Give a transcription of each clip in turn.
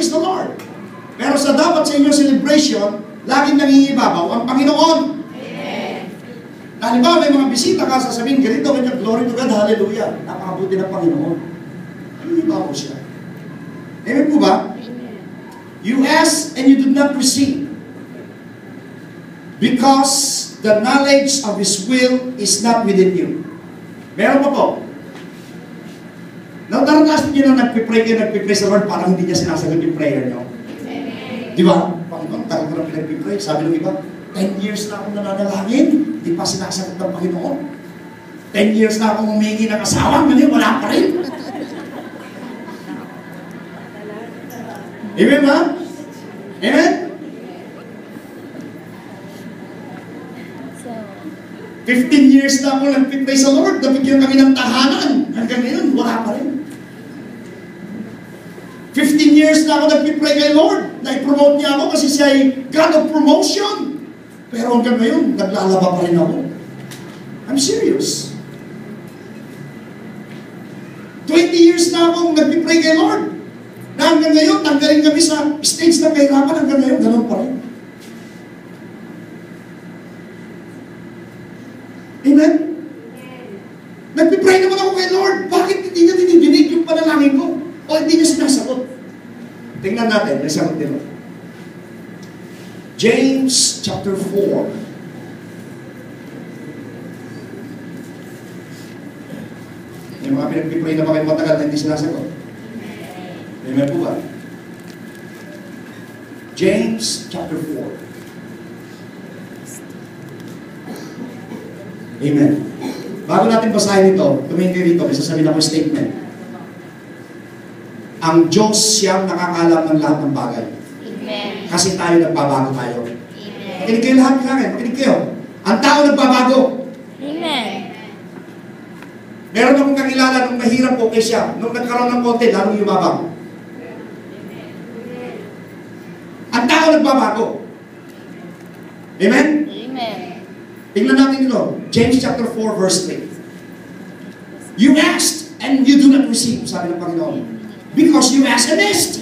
praise the Lord. Pero sa dapat sa inyong celebration, laging nangingibabaw ang Panginoon. Amen. Halimbawa, may mga bisita ka, sasabihin, ganito, ganyan, glory to God, hallelujah. Napakabuti ng Panginoon. Nangingibabaw siya. Amen po ba? Amen. You ask and you do not receive. Because the knowledge of His will is not within you. Meron pa po. Naranasan niyo na nagpipray sa Lord, parang hindi niya sinasagot yung prayer niyo. Di ba? Panginoon, tagal ko na pinagpipray. Sabi ng iba, 10 years na akong nananalangin, hindi pa sinasagot ng Panginoon. 10 years na akong humingi ng asawa, ngayon wala pa rin. Amen ba? Amen? 15 years na ako nagpipray sa Lord, nabigyan kami ng tahanan. Hanggang ngayon, wala pa rin. 15 years na ako nagpipray kay Lord. Na-promote niya ako kasi siya ay God of promotion. Pero hanggang ngayon, naglalaba pa rin ako. I'm serious. 20 years na akong nagpipray kay Lord. Na hanggang ngayon, tanggalin kami sa stage ng kahirapan. Hanggang ngayon, ganun pa rin. Amen? Nagpipray naman ako kay Lord. Bakit hindi niya dinidinig yung panalangin ko? O hindi niya sinasagot? Tingnan natin, may sagot nila. James chapter 4. Yung mga pinagpipray na ba kayo matagal na hindi sinasagot? Amen po ba? James chapter 4. Amen. Bago natin basahin ito, tumingin kayo rito, may sasabihin ako statement. Ang Diyos siyang nakakalam ng lahat ng bagay. Amen. Kasi tayo nagbabago tayo. Amen. Makinig kayo lahat sa akin, makinig kayo. Ang tao nagbabago. Amen. Meron akong kakilala nung mahirap po kay siya. Nung nagkaroon ng konti, lalong yumabang. Ang tao nagbabago. Amen? Amen. Tingnan natin ito. James chapter 4 verse 3. You asked and you do not receive, sabi ng Panginoon. Because you ask amiss.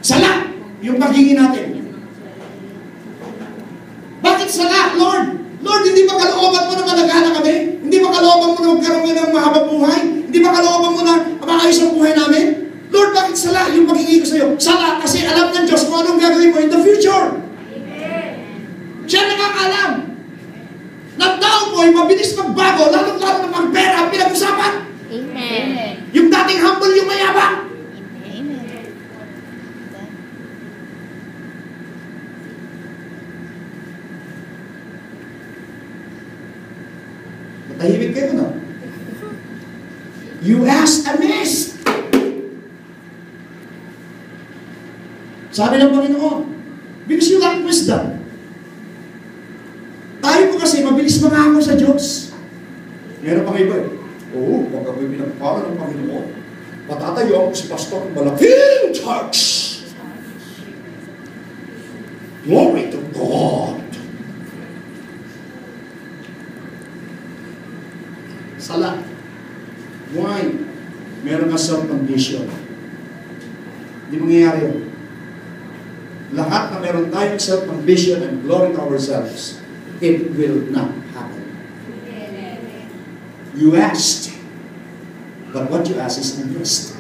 Sala yung paghingi natin. Bakit sala, Lord? Lord, hindi ba kalooban mo na malagana kami? Hindi ba kalooban mo na magkaroon ng mahabang buhay? Hindi ba kalooban mo na maayos ang buhay namin? Lord, bakit sala yung paghingi ko sa iyo? Sala kasi alam ng Diyos kung anong gagawin mo in the future. Siya nakakalam. Ng tao mo ay mabilis magbago, lalo-lalo na pera ang pinag-usapan. Amen. Yung dating humble, yung mayabang. Amen. Matahimik kayo, no? You ask amiss. Sabi ng Panginoon, because you lack wisdom. Tayo po kasi mabilis mangako sa Diyos. Meron pang iba eh. Oo, pag ako'y pinagpala ng Panginoon, patatayo ako si pastor ng malaking church. Glory to God. Sala. Why? Meron ka self-ambition. Hindi mangyayari yun. Lahat na meron tayong self-ambition and glory to ourselves, it will not happen. You asked, but what you asked is unjust.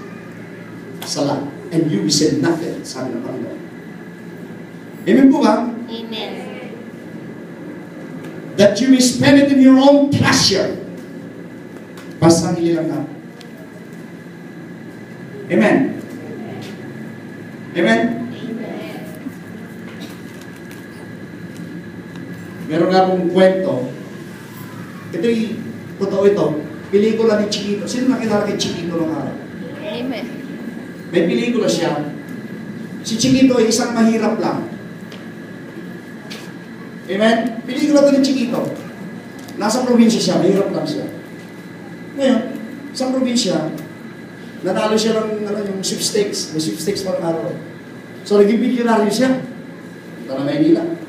Sala. And you said nothing, sabi ng Panginoon. Amen po ba? Amen. That you may spend it in your own pleasure. Basta nili lang natin. Amen. Amen. Meron nga akong kwento. Ito'y, totoo ito, pelikula ni Chiquito. Sino nakilala kay Chiquito ng araw? Amen. May pelikula siya. Si Chiquito ay isang mahirap lang. Amen? Pelikula ito ni Chiquito. Nasa probinsya siya, mahirap lang siya. Ngayon, sa probinsya, nanalo siya ng yung sweepstakes. May sweepstakes pa ng araw. So, naging bilyonaryo siya. Ito na Maynila.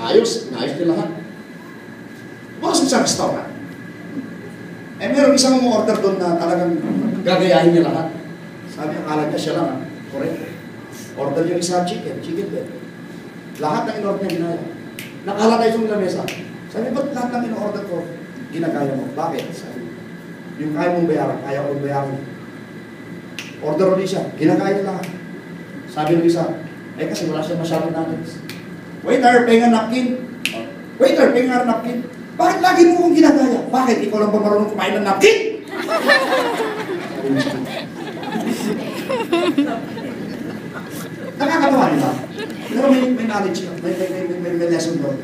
Ayos, naayos niya lahat. Pasok sa restaurant. Eh, meron isang order doon na talagang gagayahin niya lahat. Sabi niya, akala niya siya lang, ha? Correct. Order yung isa, chicken din. Lahat ng in-order niya ginaya. Nakalagay yung lamesa. Sabi, ba't lahat ng in-order ko, ginagaya mo? Bakit? Sabi, yung kaya mong bayaran, kaya ko bayaran. Order ulit siya, ginagaya lahat. Sabi ng isa, kasi wala siya masyadong knowledge. Waiter, penga napkin. Waiter, penga napkin. Bakit lagi mo kong ginagaya? Bakit? Ikaw lang ba marunong kumain ng napkin? Nakakatawa nila. Pero may knowledge yun. May lesson doon.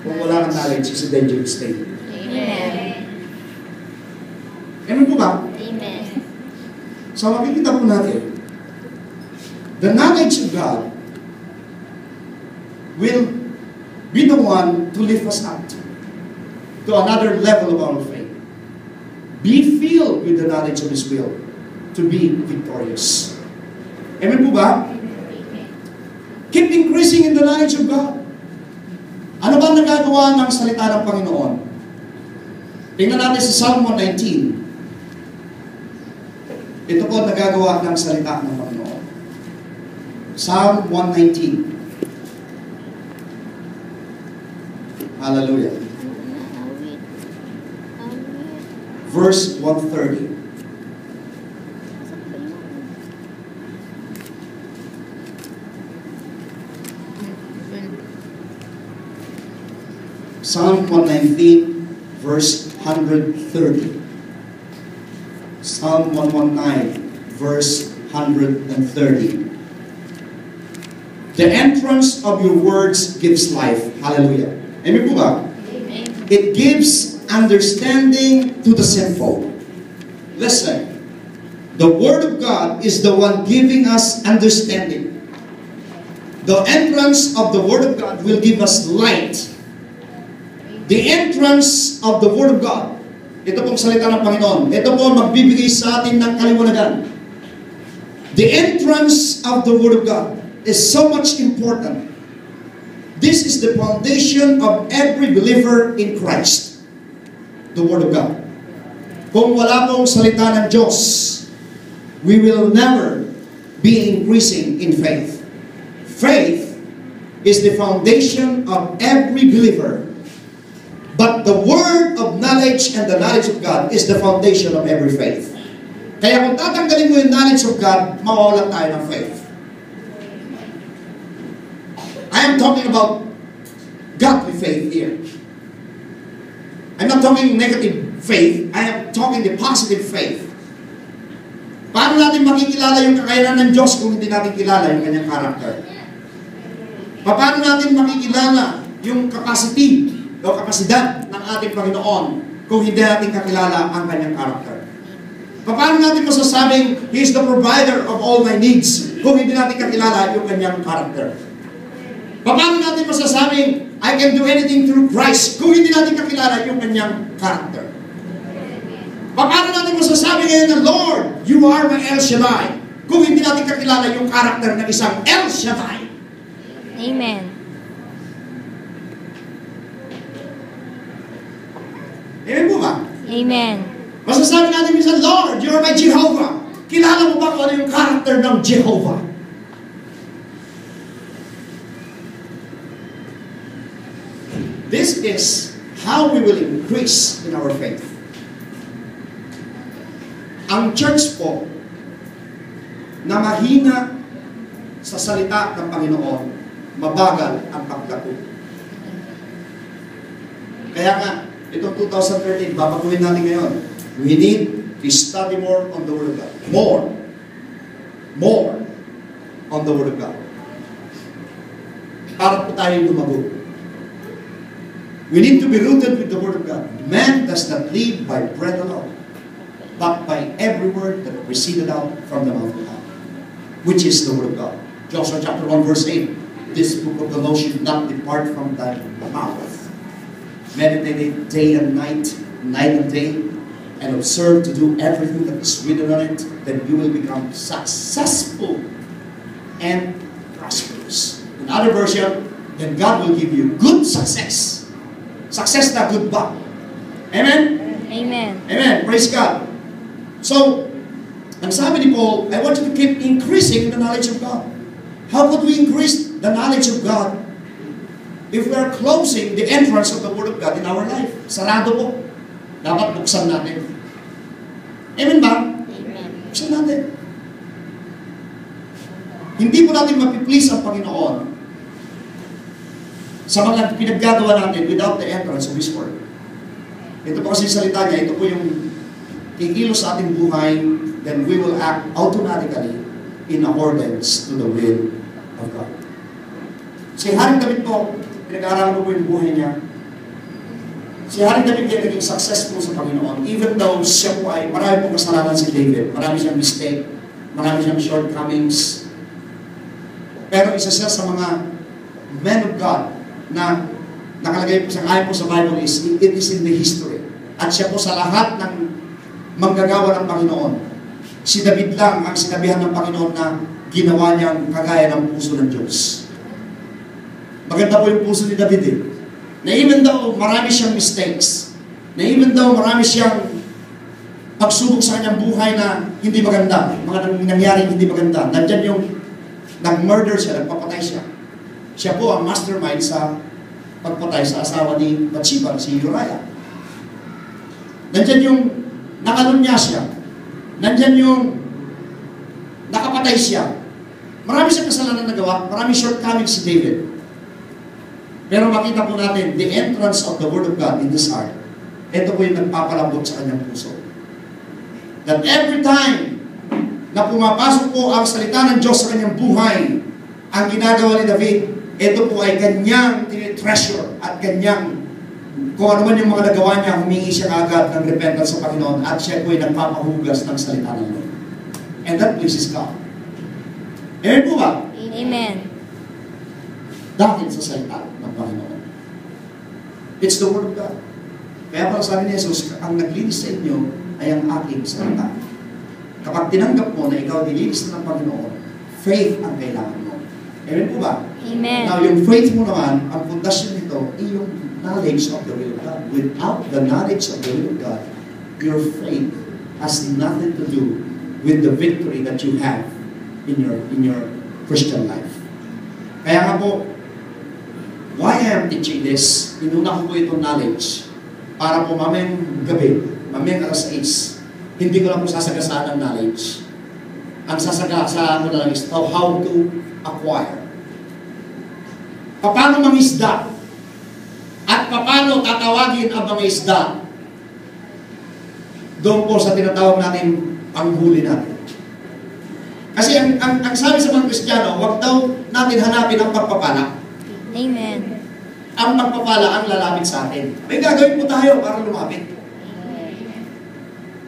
Kung wala kang knowledge, it's a dangerous state. Amen. Amen po ba? Amen. So makikita po natin, the knowledge of God will be the one to lift us up to another level of our faith. Be filled with the knowledge of His will to be victorious. Amen po ba? Keep increasing in the knowledge of God. Ano ba nagagawa ng salita ng Panginoon? Tingnan natin sa Psalm 119. Ito po nagagawa ng salita ng Panginoon. Psalm 119. Hallelujah. Verse 130. Psalm 119, verse 130. Psalm 119, verse 130. The entrance of your words gives life. Hallelujah. Amen po ba? Amen. It gives understanding to the simple. Listen. The Word of God is the one giving us understanding. The entrance of the Word of God will give us light. The entrance of the Word of God, ito pong salita ng Panginoon, ito po magbibigay sa atin ng kaliwanagan. The entrance of the Word of God is so much important. This is the foundation of every believer in Christ. The Word of God. Kung wala pong salita ng Diyos, we will never be increasing in faith. Faith is the foundation of every believer. But the word of knowledge and the knowledge of God is the foundation of every faith. Kaya kung tatanggalin mo yung knowledge of God, mawawalan tayo ng faith. I am talking about godly faith here. I'm not talking negative faith. I am talking the positive faith. Paano natin makikilala yung kakayanan ng Diyos kung hindi natin kilala yung kanyang character? Paano natin makikilala yung capacity o kapasidad ng ating Panginoon kung hindi natin kakilala ang kanyang character? Paano natin masasabing He is the provider of all my needs kung hindi natin kakilala yung kanyang character? Paano natin masasabing I can do anything through Christ kung hindi natin kakilala yung kanyang character? Paano natin masasabing ngayon na Lord, You are my El Shaddai kung hindi natin kakilala yung character ng isang El Shaddai? Amen. Amen po ba? Amen. Masasabi natin minsan, Lord, You are my Jehovah. Kilala mo ba kung ano yung character ng Jehovah? This is how we will increase in our faith. Ang church po na mahina sa salita ng Panginoon, mabagal ang paglago. Kaya nga, itong 2013, babaguhin natin ngayon. We need to study more on the Word of God. More on the Word of God. Para po tayo lumago. We need to be rooted with the Word of God. Man does not live by bread alone, but by every word that proceeded out from the mouth of God, which is the Word of God. Joshua chapter 1 verse 8, this book of the law should not depart from thy mouth. Meditate it day and night and day, and observe to do everything that is written on it, then you will become successful and prosperous. In other version, then God will give you good success. Success na good ba? Amen? Amen. Amen. Praise God. So, Ang sabi ni Paul, I want you to keep increasing in the knowledge of God. How could we increase the knowledge of God if we are closing the entrance of the Word of God in our life? Sarado po. Dapat buksan natin. Amen ba? Amen. Buksan natin. Hindi po natin mapiplease ang Panginoon sa mga pinaggagawa natin without the entrance of His Word. Ito po kasi salita niya, ito po yung kikilos sa ating buhay, then we will act automatically in accordance to the will of God. Si Haring David po, pinag-aaralan ko po yung buhay niya. Si Haring David ay naging successful sa Panginoon, even though siya po ay, marami pong kasalanan si David, marami siyang mistake, marami siyang shortcomings. Pero isa siya sa mga men of God na nakalagay po sa ayon po sa Bible is, it is in the history. At siya po sa lahat ng manggagawa ng Panginoon, si David lang ang sinabihan ng Panginoon na ginawa niyang kagaya ng puso ng Diyos. Maganda po yung puso ni David eh. Na even though marami siyang mistakes, na even though marami siyang pagsubok sa kanyang buhay na hindi maganda, mga nangyaring hindi maganda, nandyan yung nag-murder siya, nagpapatay siya. Siya po ang mastermind sa pagpatay sa asawa ni Bathsheba, si Uriah. Nandyan yung nakalunya siya. Nandyan yung nakapatay siya. Marami siyang kasalanan nagawa, marami shortcomings si David. Pero makita po natin, the entrance of the Word of God in his heart, ito po yung nagpapalambot sa kanyang puso. That every time na pumapasok po ang salita ng Diyos sa kanyang buhay, ang ginagawa ni David, ito po ay kanyang treasure at kanyang, kung ano man yung mga nagawa niya, humingi siya agad ng repentance sa Panginoon at siya po ay nagpapahugas ng salita ng Lord. And that pleases God. Amen po ba? Amen. Dahil sa salita ng Panginoon. It's the Word of God. Kaya pala sabi ni Jesus, ang naglinis sa inyo ay ang aking salita. Kapag tinanggap mo na ikaw nilinis na ng Panginoon, faith ang kailangan mo. Amen po ba? Amen. Now, yung faith mo naman, ang pundasyon nito, ay yung knowledge of the will of God. Without the knowledge of the will of God, your faith has nothing to do with the victory that you have in your Christian life. Kaya nga po, why I am teaching this, inuna ko po itong knowledge para po mamayang gabi, mamayang alas 6, hindi ko lang po sasagasaan ng knowledge. Ang sasagasaan ko na lang is how to acquire. Paano mangisda? At paano tatawagin ang mga isda? Doon po sa tinatawag natin ang huli natin. Kasi ang sabi sa mga Kristiyano, huwag daw natin hanapin ang pagpapala. Amen. Ang pagpapala ang lalapit sa atin. May gagawin po tayo para lumapit.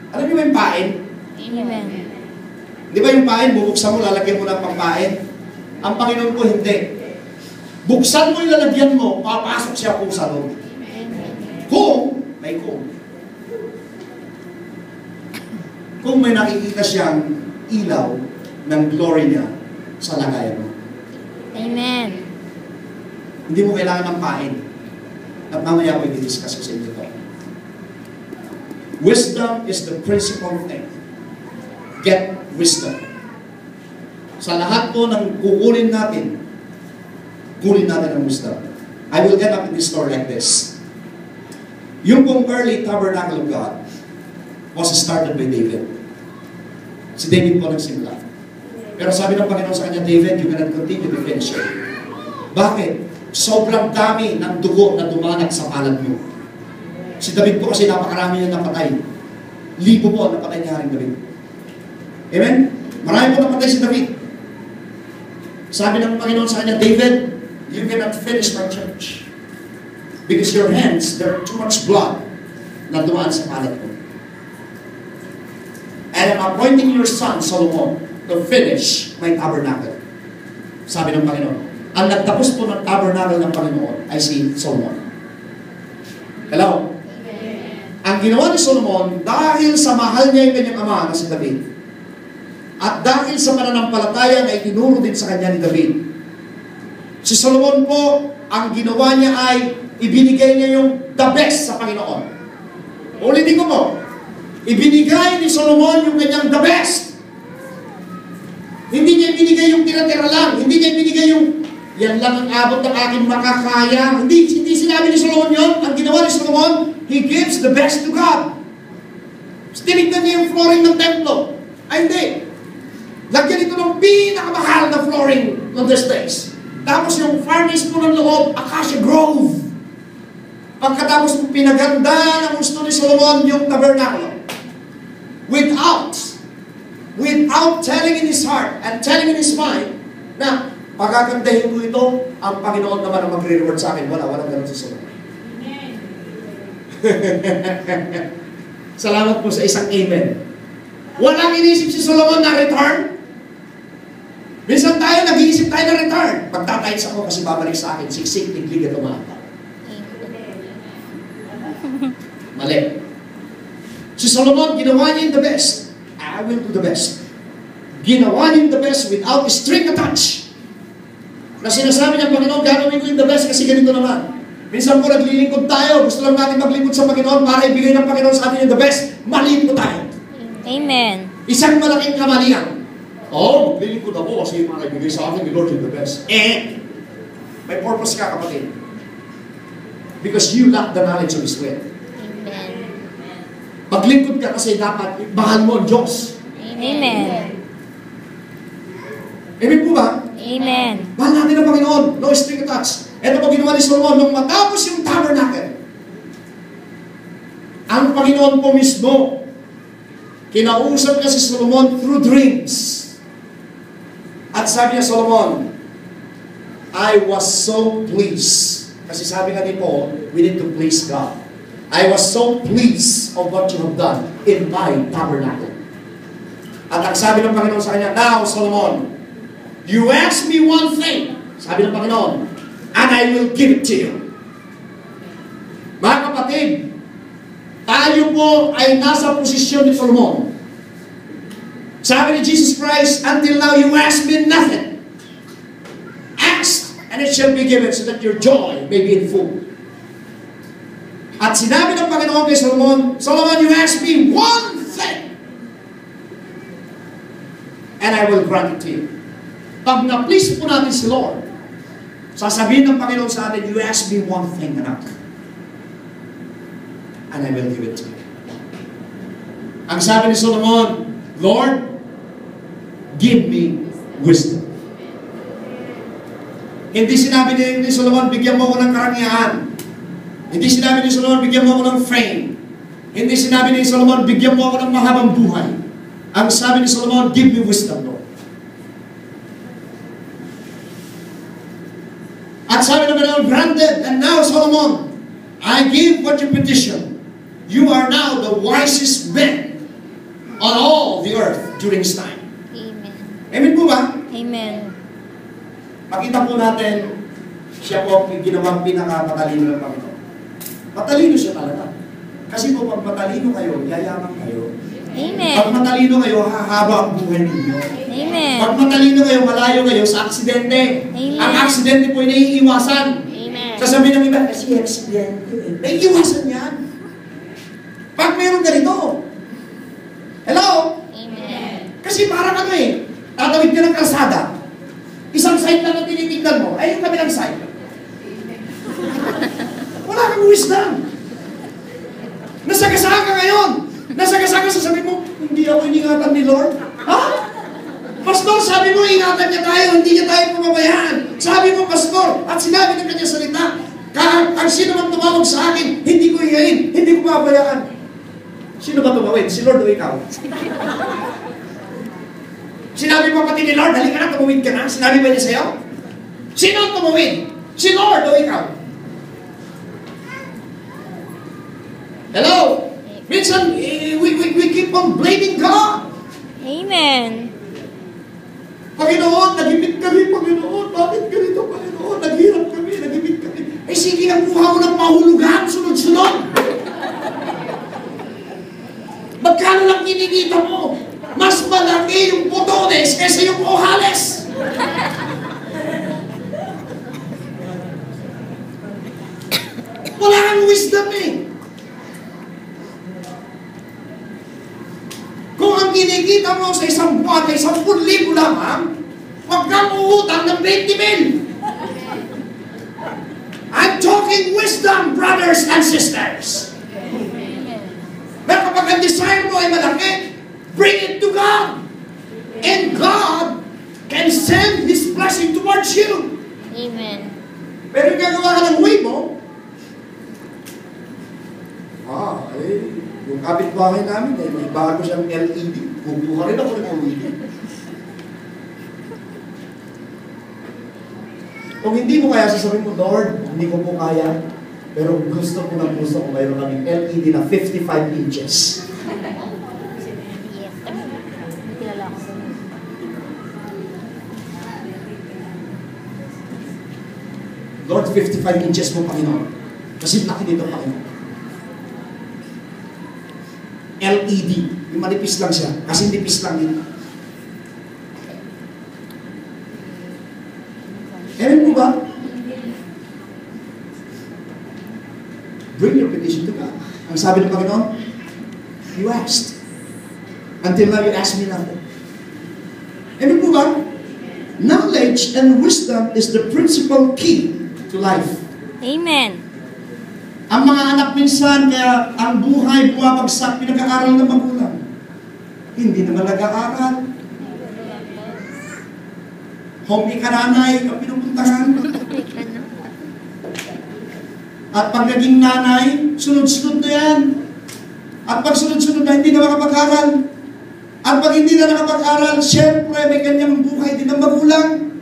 Alam niyo ba yung pain? Amen. Di ba yung pain, bubuksan mo, lalagyan mo ng pangpain? Ang Panginoon po hindi. Buksan mo yung lalagyan mo, papasok siya po sa loob. Kung may nakikita siyang ilaw ng glory niya sa lagayan mo. Amen. Hindi mo kailangan ng pain. At mamaya ko i-discuss ko sa inyo ito. Wisdom is the principal thing. Get wisdom. Sa lahat po ng kukunin natin ang wisdom. I will end up in this story like this. Yung pong early tabernacle of God was started by David. Si David po nagsimula. Pero sabi ng Panginoon sa kanya, David, you cannot continue to finish it. Bakit? Sobrang dami ng dugo na dumanag sa palad mo. Si David po kasi napakarami niya napatay. Libo po napatay ni Haring David. Amen? Marami po napatay si David. Sabi ng Panginoon sa kanya, David, you cannot finish my church. Because your hands, there are too much blood na dumaan sa palad mo. And I'm appointing your son, Solomon, to finish my tabernacle. Sabi ng Panginoon. Ang nagtapos po ng tabernacle ng Panginoon ay si Solomon. Hello? Ang ginawa ni Solomon, dahil sa mahal niya yung kanyang ama na si David, at dahil sa pananampalataya na itinuro din sa kanya ni David, si Solomon po, ang ginawa niya ay ibinigay niya yung the best sa Panginoon. Ulitin ko po, ibinigay ni Solomon yung kanyang the best binigay yung tira-tira lang. Hindi niya binigay yung, yan lang ang abot ng aking makakaya. Hindi sinabi ni Solomon yun. Ang ginawa ni Solomon, he gives the best to God. Tinignan niya yung flooring ng templo. Ay, hindi. Lagyan ito ng pinakamahal na flooring ng this days. Tapos yung furnace po ng loob, Acacia Grove. Pagkatapos po pinaganda ng gusto ni Solomon yung tabernacle. Without telling in his heart and telling in his mind na pagagandahin ko ito, ang Panginoon naman ang magre-reward sa akin. Walang ganun sa Solomon. Salamat po sa isang amen. Walang inisip si Solomon na return. Minsan tayo, nag-iisip tayo na return. Pagtatayos ako kasi babalik sa akin, siksik, iglig at umapa. Mali. Si Solomon, ginawa niya the best. I will do the best. Ginawa niya the best without a string attached. Na sinasabi niya, Panginoon, gagawin ko yung the best kasi ganito naman. Minsan po naglilingkod tayo. Gusto lang natin maglingkod sa Panginoon para ibigay ng Panginoon sa atin yung the best. Mali po tayo. Amen. Isang malaking kamalian. Maglilingkod ako kasi para ibigay sa atin ni Lord yung the best. May purpose ka, kapatid. Because you lack the knowledge of His will. Amen. Maglingkod ka kasi dapat mahal mo ang Diyos. Amen. Amen po ba? Amen. Mahal natin ang Panginoon. No string attached. Ito po ginawa ni Solomon. Nung matapos yung tabernacle, ang Panginoon po mismo, kinausap niya si Solomon through dreams. At sabi niya, Solomon, I was so pleased. Kasi sabi nga ni Paul, we need to please God. I was so pleased of what you have done in my tabernacle. At ang sabi ng Panginoon sa kanya, now, Solomon, you ask me one thing, sabi ng Panginoon, and I will give it to you. Mga kapatid, tayo po ay nasa posisyon ni Solomon. Sabi ni Jesus Christ, until now you ask me nothing. Ask, and it shall be given so that your joy may be in full. At sinabi ng Panginoon kay Solomon, Solomon, you ask me one thing, and I will grant it to you. Pag na-please po natin si Lord, sasabihin ng Panginoon sa atin, you ask me one thing, anak, and I will give it to you. Ang sabi ni Solomon, Lord, give me wisdom. Hindi sinabi ni Solomon, bigyan mo ko ng karangyaan. Hindi sinabi ni Solomon, bigyan mo ako ng fame. Hindi sinabi ni Solomon, bigyan mo ako ng mahabang buhay. Ang sabi ni Solomon, give me wisdom, Lord. At sabi ng Panginoon, granted, and now, Solomon, I give what you petition. You are now the wisest man on all the earth during this time. Amen. Amen po ba? Amen. Makita po natin, siya po ang ginawang pinakamatalino ng Panginoon. Matalino siya talaga. Kasi po pag matalino kayo, yayaman kayo. Amen. Pag matalino kayo, hahaba ang buhay ninyo. Amen. Pag matalino kayo, malayo kayo sa aksidente. Amen. Ang aksidente po ay naiiwasan. Amen. Sasabihin ng iba, kasi aksidente. Naiiwasan yan. Pag mayroong ganito. Hello? Amen. Kasi parang ano tatawid ka ng kalsada. Isang side lang ang tinitignan mo, ay yung kabilang side. Wala kang wisdom. Nasagasaan ka ngayon. Nasagasaan ka, sasabihin mo, hindi ako iningatan ni Lord. Ha? Pastor, sabi mo, ingatan niya tayo, hindi niya tayo pumabayaan. Sabi mo, Pastor, at sinabi ng kanyang salita, ang sino man tumawag sa akin, hindi ko iyain, hindi ko pabayaan. Sino ba tumawid? Si Lord o ikaw? Sinabi mo pati ni Lord, halika na, tumawid ka na. Sinabi ba niya sa'yo? Sino ang tumawid? Si Lord o ikaw? Hello? Minsan, we keep on blaming God. Amen. Panginoon, nagipit kami, Panginoon. Bakit ganito, Panginoon? Naghirap kami, nagipit kami. Sige, ang kuha mo ng pahulugan, sunod-sunod. Magkano lang kinikita mo? Mas malaki yung botones kaysa yung ohales. Wala kang wisdom Kung ang kinikita mo sa isang buwan ay 10,000 lamang, Huwag kang uutang ng 20 mil. I'm talking wisdom, brothers and sisters. Pero kapag ang desire mo ay malaki, bring it to God. And God can send His blessing towards you. Amen. Pero yung gagawa ka ng way mo, yung kapitbahay namin, may bago siyang LED. Kukuha rin ako ng LED. Kung hindi mo kaya, sasabihin mo, Lord, hindi ko po kaya, pero gusto ko mayroon kaming LED na 55 inches. Yes, sir. Kilala ko po. Lord, 55 inches mo, Panginoon. Kasi laki nito, Panginoon. LED. Yung manipis lang siya. Kasi nipis lang yun. Ewan mo ba? Bring your petition to God. Ang sabi ng Panginoon, you asked. Until now, you asked me nothing. Ewan mo ba? Knowledge and wisdom is the principal key to life. Amen. Ang mga anak minsan, kaya ang buhay bumabagsak, pinag-aaral ng magulang. Hindi naman nag-aaral. Home ikaranay ang pinupuntahan. At pag naging nanay, sunod-sunod na yan. At pag sunod-sunod na, hindi na makapag-aral. At pag hindi na nakapag-aral, syempre may kanyang buhay din ang magulang.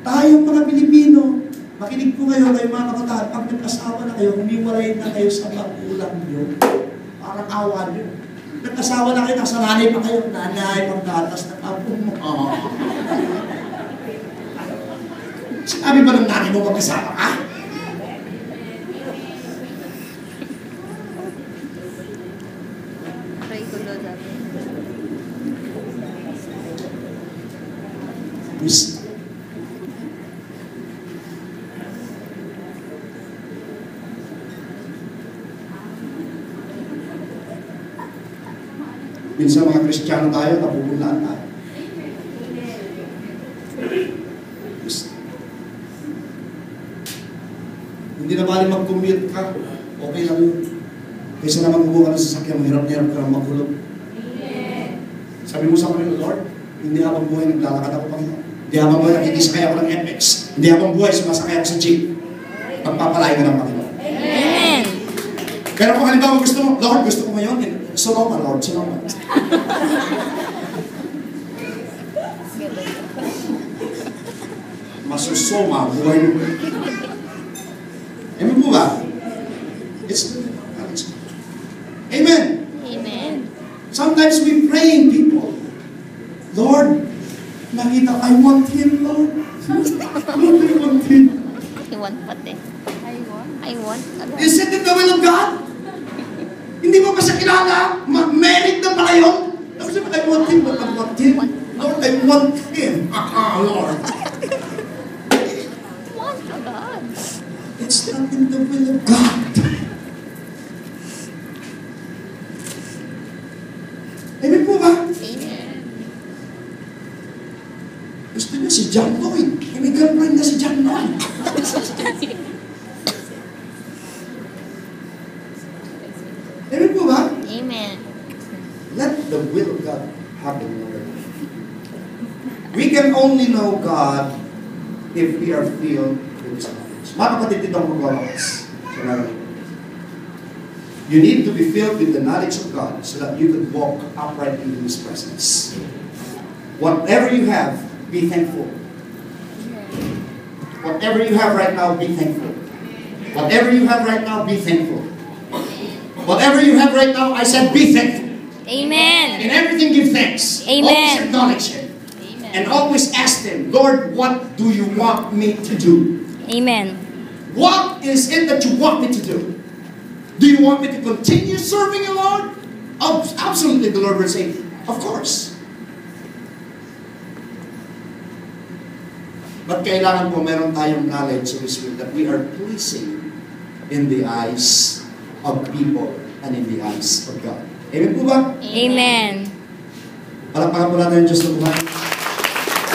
Tayong mga Pilipino, makinig po kayo mga kabataan, pag nag-asawa na kayo, humiwalay na kayo sa magulang nyo. Parang awa nyo. Nag-asawa na kayo, nasa nanay pa kayo. Nanay, pagkatas ng apo mo. Sinabi ba ng nanay mo mag-asawa ka? Wisdom. Minsan mga Kristiyano tayo, napupunlaan tayo. Hindi na bali mag-commute ka, okay lang yun. Kaysa naman kumuha ka ng sasakyan, mahirap ka lang maghulog. Sabi mo sa Panginoon, Lord, hindi habang buhay naglalakad ako, Panginoon. Hindi habang buhay nakikisakay ako ng FX. Hindi habang buhay sumasakay ako sa jeep. Pagpapalain ka ng Panginoon. Amen. Pero kung halimbawa gusto mo, Lord, gusto ko ngayon, Solomon, Lord, Solomon. Masusoma, buhay mo. Amen po ba? It's Amen. Amen. Sometimes we praying people, Lord, nakita, I want Him, Lord. Lord, I want Him. I want pati. I want. Is it in the will of God? Hindi mo ba siya kilala? Merit na pala yun? Tapos I want Him, but I want Him. Lord, I want Him. Lord. Want to God. It's not in the will of God. Amen po ba? Amen. Gusto niya si John Lloyd. May girlfriend na si John Lloyd. Amen po ba? Amen. Let the will of God happen in our life. We can only know God if we are filled with His knowledge. Mga kapatid, dito ang magwawakas. You need to be filled with the knowledge of God so that you could walk upright in His presence. Whatever you have, be thankful. Whatever you have right now, be thankful. Whatever you have right now, be thankful. Whatever you have right now, I said be thankful. Amen. In everything, give thanks. Amen. Always acknowledge Him. Amen. And always ask Him, Lord, what do you want me to do? Amen. What is it that you want me to do? Do you want me to continue serving you, Lord? Oh, absolutely, the Lord will say, of course. But kailangan po meron tayong knowledge of His will that we are pleasing in the eyes of people and in the eyes of God. Amen po ba? Amen. Palakpakan po natin ang Diyos ng buhay.